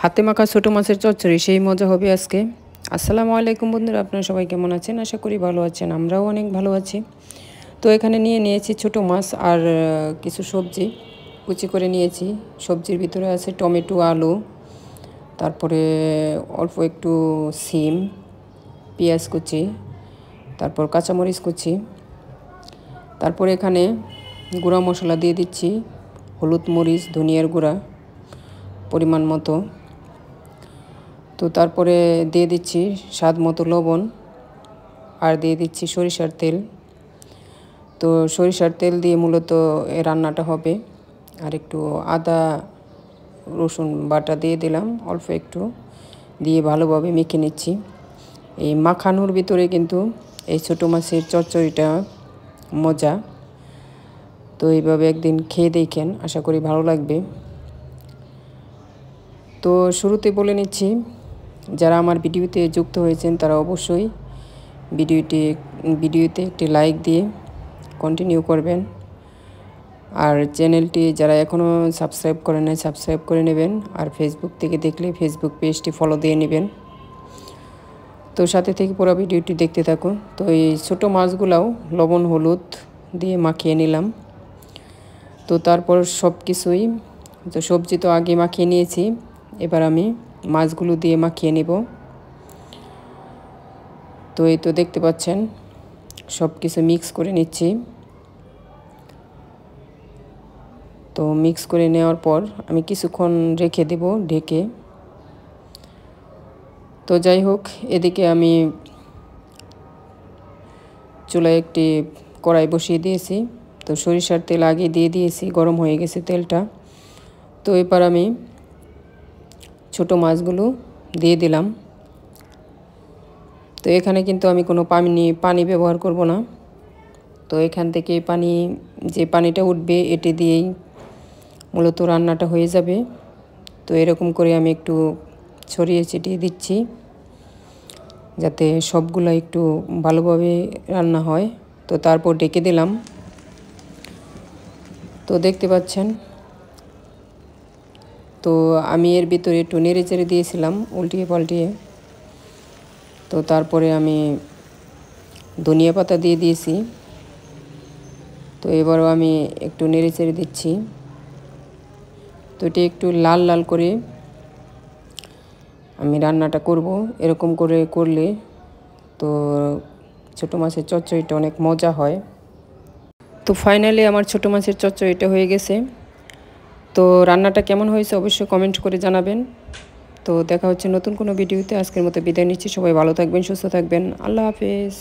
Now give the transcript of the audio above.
হাতে মাখা ছোটো মাছের চচ্চড়ি সেই মজা হবে আজকে। আসসালামু আলাইকুম বন্ধুরা, আপনারা সবাই কেমন আছেন? আশা করি ভালো আছেন, আমরাও অনেক ভালো আছি। তো এখানে নিয়েছি ছোটো মাছ আর কিছু সবজি কুচি করে নিয়েছি। সবজির ভিতরে আছে টমেটো, আলু, তারপরে অল্প একটু সিম, পেঁয়াজ কুচি, তারপর কাঁচামরিচ কুচি। তারপরে এখানে গুঁড়া মশলা দিয়ে দিচ্ছি, হলুদ, মরিচ, ধনিয়ার গুঁড়া পরিমাণ মতো। তো তারপরে দিয়ে দিচ্ছি স্বাদ মতো লবণ আর দিয়ে দিচ্ছি সরিষার তেল। তো সরিষার তেল দিয়ে মূলত এই রান্নাটা হবে। আর একটু আদা রসুন বাটা দিয়ে দিলাম অল্প একটু, দিয়ে ভালোভাবে মেখে নিচ্ছি। এই মাখানোর ভিতরে কিন্তু এই ছোটো মাছের চচ্চড়িটা মজা। তো এইভাবে একদিন খেয়ে দেখেন, আশা করি ভালো লাগবে। তো শুরুতে বলে নিচ্ছি, যারা আমার ভিডিওতে যুক্ত হয়েছেন তারা অবশ্যই ভিডিওতে একটি লাইক দিয়ে কন্টিনিউ করবেন। আর চ্যানেলটি যারা এখনও সাবস্ক্রাইব করে নাই সাবস্ক্রাইব করে নেবেন। আর ফেসবুক থেকে দেখলে ফেসবুক পেজটি ফলো দিয়ে নেবেন। তো সাথে থেকে পুরো ভিডিওটি দেখতে থাকুন। তো এই ছোটো মাছগুলাও লবণ হলুদ দিয়ে মাখিয়ে নিলাম। তো তারপর সব কিছুই, তো সবজি তো আগে মাখিয়ে নিয়েছি, এবার আমি মাছগুলো দিয়ে মাখিয়ে নেব। তো এই তো দেখতে পাচ্ছেন সব কিছু মিক্স করে নিচ্ছি। তো মিক্স করে নেওয়ার পর আমি কিছুক্ষণ রেখে দেব ঢেকে। তো যাই হোক, এদিকে আমি চুলায় একটি কড়াই বসিয়ে দিয়েছি। তো সরিষার তেল আগে দিয়ে দিয়েছি, গরম হয়ে গেছে তেলটা। তো এবার আমি ছোটো মাছগুলো দিয়ে দিলাম। তো এখানে কিন্তু আমি কোনো পানি ব্যবহার করব না। তো এখান থেকে যে পানিটা উঠবে এটি দিয়েই মূলত রান্নাটা হয়ে যাবে। তো এরকম করে আমি একটু ছড়িয়ে ছিটিয়ে দিচ্ছি, যাতে সবগুলো একটু ভালোভাবে রান্না হয়। তো তারপর ঢেকে দিলাম। তো দেখতে পাচ্ছেন, তো আমি এর ভিতরে একটু নেড়ে চেড়ে দিয়েছিলাম উল্টিয়ে পাল্টিয়ে। তো তারপরে আমি ধনিয়া পাতা দিয়ে দিয়েছি। তো এবারও আমি একটু নেড়ে চেড়ে দিচ্ছি। তো এটা একটু লাল লাল করে আমি রান্নাটা করব। এরকম করে করলে তো ছোটো মাছের চচ্চড়িটা অনেক মজা হয়। তো ফাইনালি আমার ছোটো মাছের চচ্চড়িটা হয়ে গেছে। তো রান্নাটা কেমন হয়েছে অবশ্যই কমেন্ট করে জানাবেন। তো দেখা হচ্ছে নতুন কোনো ভিডিওতে। আজকের মতো বিদায় নিচ্ছি। সবাই ভালো থাকবেন, সুস্থ থাকবেন। আল্লাহ হাফেজ।